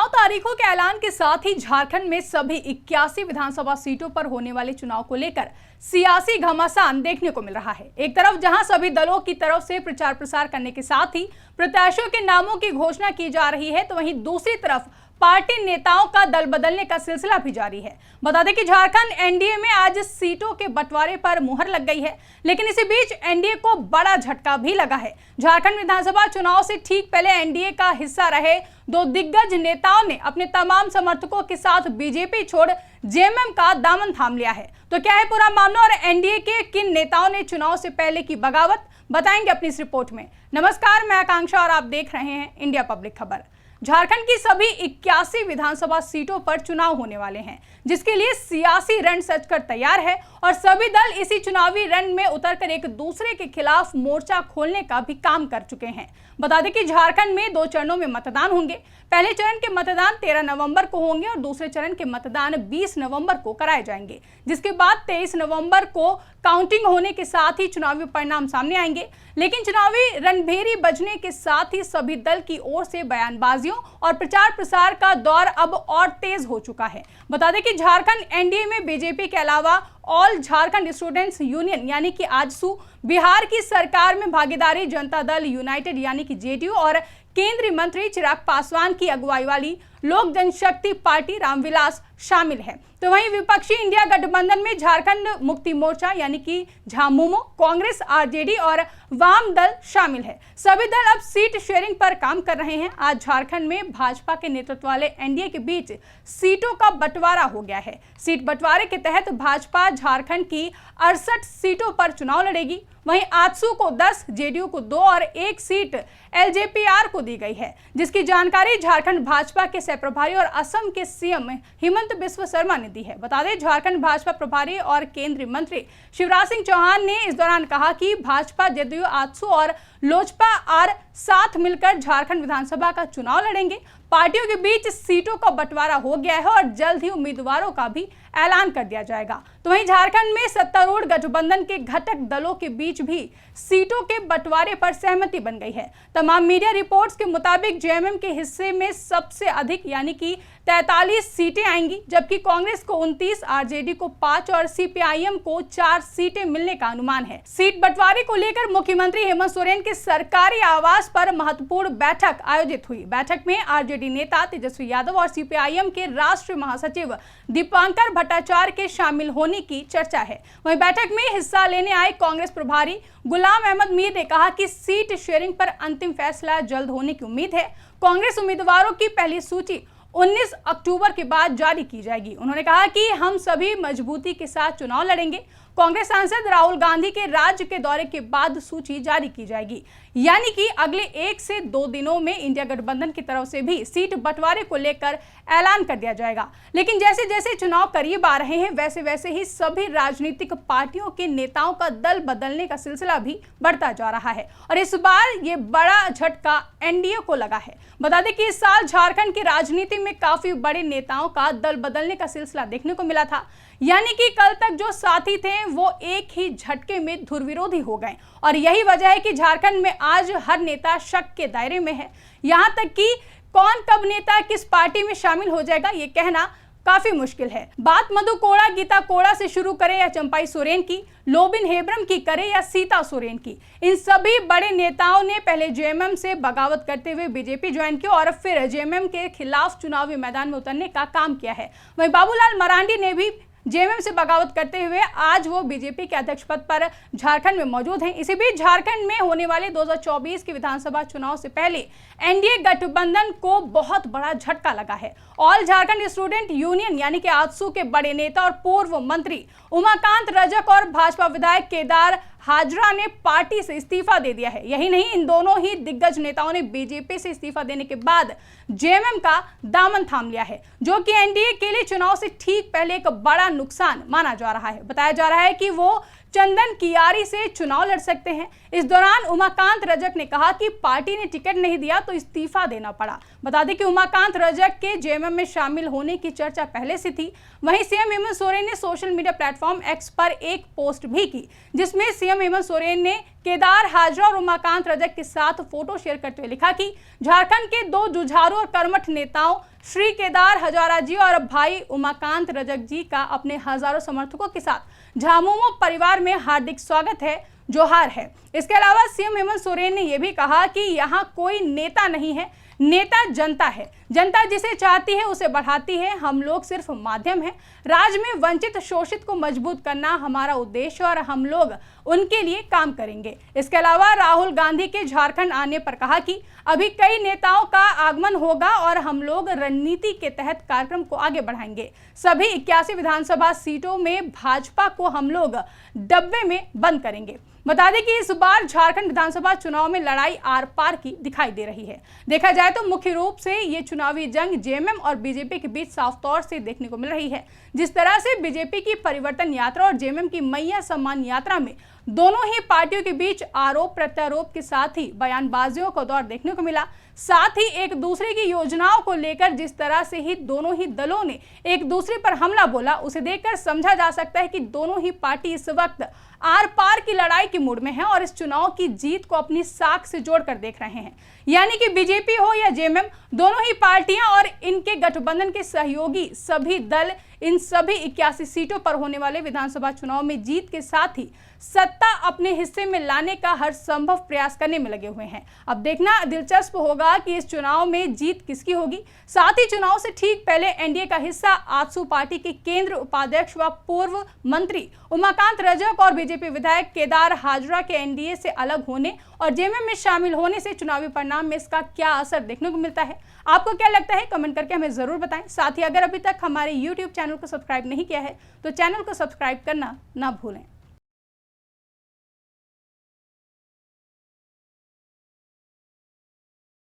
चुनाव तारीखों के ऐलान के साथ ही झारखंड में सभी 81 विधानसभा सीटों पर होने वाले चुनाव को लेकर सियासी घमासान देखने को मिल रहा है। एक तरफ जहां सभी दलों की तरफ से प्रचार प्रसार करने के साथ ही प्रत्याशियों के नामों की घोषणा की जा रही है, तो वहीं दूसरी तरफ पार्टी नेताओं का दल बदलने का सिलसिला भी जारी है। बता दें कि झारखंड एनडीए में आज सीटों के बंटवारे पर मुहर लग गई है, लेकिन इसी बीच एनडीए को बड़ा झटका भी लगा है। झारखंड विधानसभा चुनाव से ठीक पहले एनडीए का हिस्सा रहे दो दिग्गज नेताओं ने अपने तमाम समर्थकों के साथ बीजेपी छोड़ जेएमएम का दामन थाम लिया है। तो क्या है पूरा मामला और एनडीए के किन नेताओं ने चुनाव से पहले की बगावत, बताएंगे अपनी इस रिपोर्ट में। नमस्कार, मैं आकांक्षा और आप देख रहे हैं इंडिया पब्लिक खबर। झारखंड की सभी 81 विधानसभा सीटों पर चुनाव होने वाले हैं, जिसके लिए सियासी रण सजकर तैयार है और सभी दल इसी चुनावी रण में उतरकर एक दूसरे के खिलाफ मोर्चा खोलने का भी काम कर चुके हैं। बता दें कि झारखंड में 2 चरणों में मतदान होंगे। पहले चरण के मतदान 13 नवंबर को होंगे और दूसरे चरण के मतदान 20 नवंबर को कराए जाएंगे, जिसके बाद 23 नवंबर को काउंटिंग होने के साथ ही चुनावी परिणाम सामने आएंगे। लेकिन चुनावी रणभेरी बजने के साथ ही सभी दल की ओर से बयानबाजियों और प्रचार प्रसार का दौर अब और तेज हो चुका है। बता दें कि झारखंड एनडीए में बीजेपी के अलावा ऑल झारखंड स्टूडेंट्स यूनियन यानी कि आजसू, बिहार की सरकार में भागीदारी जनता दल यूनाइटेड यानी कि जेडीयू और केंद्रीय मंत्री चिराग पासवान की अगुवाई वाली लोक जनशक्ति पार्टी रामविलास शामिल है। तो वहीं विपक्षी इंडिया गठबंधन में झारखंड मुक्ति मोर्चा यानी कि झामुमो, कांग्रेस, आरजेडी और वाम दल शामिल है। सभी दल अब सीट शेयरिंग पर काम कर रहे हैं। आज झारखंड में भाजपा के नेतृत्व वाले एनडीए के बीच सीटों का बंटवारा हो गया है। सीट बंटवारे के तहत भाजपा झारखंड की 68 सीटों पर चुनाव लड़ेगी। वहीं आजसू को 10, जेडीयू को 2 और 1 सीट एलजेपीआर को दी गई है, जिसकी जानकारी झारखंड भाजपा के सह प्रभारी और असम के सीएम हेमंत बिस्वा शर्मा ने दी है। बता दें, झारखंड भाजपा प्रभारी और केंद्रीय मंत्री शिवराज सिंह चौहान ने इस दौरान कहा कि भाजपा, जेडीयू, आजसू और लोजपा आर साथ मिलकर झारखंड विधानसभा का चुनाव लड़ेंगे। पार्टियों के बीच सीटों का बंटवारा हो गया है और जल्द ही उम्मीदवारों का भी ऐलान कर दिया जाएगा। तो वहीं झारखंड में सत्तारूढ़ गठबंधन के घटक दलों के बीच भी सीटों के बंटवारे पर सहमति बन गई है। तमाम मीडिया रिपोर्ट्स के मुताबिक जेएमएम के हिस्से में सबसे अधिक यानी कि 43 सीटें आएंगी, जबकि कांग्रेस को 29, आरजेडी को 5 और सीपीआईएम को 4 सीटें मिलने का अनुमान है। सीट बंटवारे को लेकर मुख्यमंत्री हेमंत सोरेन के सरकारी आवास पर महत्वपूर्ण बैठक आयोजित हुई। बैठक में आरजेडी नेता तेजस्वी यादव और सीपीआईएम के राष्ट्रीय महासचिव दीपांकर भट्टाचार्य के शामिल होने की चर्चा है। वहीं बैठक में हिस्सा लेने आए कांग्रेस प्रभारी गुलाम अहमद मीर ने कहा कि सीट शेयरिंग पर अंतिम फैसला जल्द होने की उम्मीद है। कांग्रेस उम्मीदवारों की पहली सूची 19 अक्टूबर के बाद जारी की जाएगी। उन्होंने कहा कि हम सभी मजबूती के साथ चुनाव लड़ेंगे। कांग्रेस सांसद राहुल गांधी के राज्य के दौरे के बाद सूची जारी की जाएगी, यानी कि अगले 1 से 2 दिनों में इंडिया गठबंधन की तरफ से भी सीट बंटवारे को लेकर ऐलान कर दिया जाएगा। लेकिन जैसे जैसे चुनाव करीब आ रहे हैं, वैसे वैसे ही सभी राजनीतिक पार्टियों के नेताओं का दल बदलने का सिलसिला भी बढ़ता जा रहा है और इस बार ये बड़ा झटका एनडीए को लगा है। बता दें कि इस साल झारखंड की राजनीति में काफी बड़े नेताओं का दल बदलने का सिलसिला देखने को मिला था, यानी कि कल तक जो साथी थे वो एक ही झटके में धुर विरोधी हो गए और यही वजह है कि झारखंड में आज हर नेता शक के दायरे में है। यहां तक कि कौन कब नेता किस पार्टी में शामिल हो जाएगा ये कहना काफी मुश्किल है। बात मधु कोड़ा, गीता कोड़ा से शुरू करें या चंपाई सोरेन की, लोबिन हेब्रम की करें या सीता सोरेन की, इन सभी बड़े नेताओं ने पहले जेएमएम से बगावत करते हुए बीजेपी ज्वाइन किया और फिर जेएमएम के खिलाफ चुनावी मैदान में उतरने का काम किया है। वहीं बाबूलाल मरांडी ने भी जेएमएम से बगावत करते हुए आज वो बीजेपी के अध्यक्ष पद पर झारखंड में मौजूद हैं। इसी बीच झारखंड में होने वाले 2024 के विधानसभा चुनाव से पहले एनडीए गठबंधन को बहुत बड़ा झटका लगा है। ऑल झारखंड स्टूडेंट यूनियन यानी कि आजसू के बड़े नेता और पूर्व मंत्री उमाकांत रजक और भाजपा विधायक केदार हाजरा ने पार्टी से इस्तीफा दे दिया है। यही नहीं, इन दोनों ही दिग्गज नेताओं ने बीजेपी से इस्तीफा देने के बाद जेएमएम का दामन थाम लिया है, जो कि एनडीए के लिए चुनाव से ठीक पहले एक बड़ा नुकसान माना जा रहा है। बताया जा रहा है कि वो चंदन कियारी से चुनाव लड़ सकते हैं। इस दौरान उमाकांत रजक ने कहा कि पार्टी ने टिकट नहीं दिया तो इस्तीफा देना पड़ा। बता दें कि उमाकांत रजक के जेएमएम में शामिल होने की चर्चा पहले से थी। वहीं सीएम हेमंत सोरेन ने सोशल मीडिया प्लेटफॉर्म एक्स पर एक पोस्ट भी की, जिसमें सीएम हेमंत सोरेन ने केदार हाजरा और उमाकांत रजक के साथ फोटो शेयर करते हुए लिखा कि झारखंड के 2 जुझारू और कर्मठ नेताओं श्री केदार हजारा जी और भाई उमाकांत रजक जी का अपने हजारों समर्थकों के साथ झामुमो परिवार में हार्दिक स्वागत है, जोहार है। इसके अलावा सीएम हेमंत सोरेन ने यह भी कहा कि यहाँ कोई नेता नहीं है, नेता जनता है। जनता जिसे चाहती है उसे बढ़ाती है, हम लोग सिर्फ माध्यम हैं। राज्य में वंचित शोषित को मजबूत करना हमारा उद्देश्य और हम लोग उनके लिए काम करेंगे। इसके अलावा राहुल गांधी के झारखंड आने पर कहा कि अभी कई नेताओं का आगमन होगा और हम लोग रणनीति के तहत कार्यक्रम को आगे बढ़ाएंगे। सभी 81 विधानसभा सीटों में भाजपा को हम लोग डब्बे में बंद करेंगे। बता दें कि इस बार झारखंड विधानसभा चुनाव में लड़ाई आर पार की दिखाई दे रही है। देखा जाए तो मुख्य रूप से ये चुनावी जंग जेएमएम और बीजेपी के बीच साफ तौर से देखने को मिल रही है। जिस तरह से बीजेपी की परिवर्तन यात्रा और जेएमएम की मैया सम्मान यात्रा में दोनों ही पार्टियों के बीच आरोप प्रत्यारोप के साथ ही बयानबाजियों का दौर देखने को मिला, साथ ही एक दूसरे की योजनाओं को लेकर जिस तरह से ही दोनों ही दलों ने एक दूसरे पर हमला बोला, उसे देखकर समझा जा सकता है कि दोनों ही पार्टी इस वक्त आर पार की लड़ाई के मूड में है और इस चुनाव की जीत को अपनी साख से जोड़कर देख रहे हैं। यानी कि बीजेपी हो या जेएमएम, दोनों ही पार्टियां और इनके गठबंधन के सहयोगी सभी दल इन सभी 81 सीटों पर होने वाले विधानसभा चुनाव में जीत के साथ ही सत्ता अपने हिस्से में लाने का हर संभव प्रयास करने में लगे हुए हैं। अब देखना दिलचस्प होगा कि इस चुनाव में जीत किसकी होगी। साथ ही चुनाव से ठीक पहले एनडीए का हिस्सा आजसू पार्टी के केंद्र उपाध्यक्ष व पूर्व मंत्री उमाकांत रजक और बीजेपी विधायक केदार हाजरा के एनडीए से अलग होने और जेएमएम में शामिल होने से चुनावी परिणाम में इसका क्या असर देखने को मिलता है, आपको क्या लगता है, कमेंट करके हमें जरूर बताएं। साथ ही अगर अभी तक हमारे YouTube चैनल को सब्सक्राइब नहीं किया है तो चैनल को सब्सक्राइब करना ना भूलें।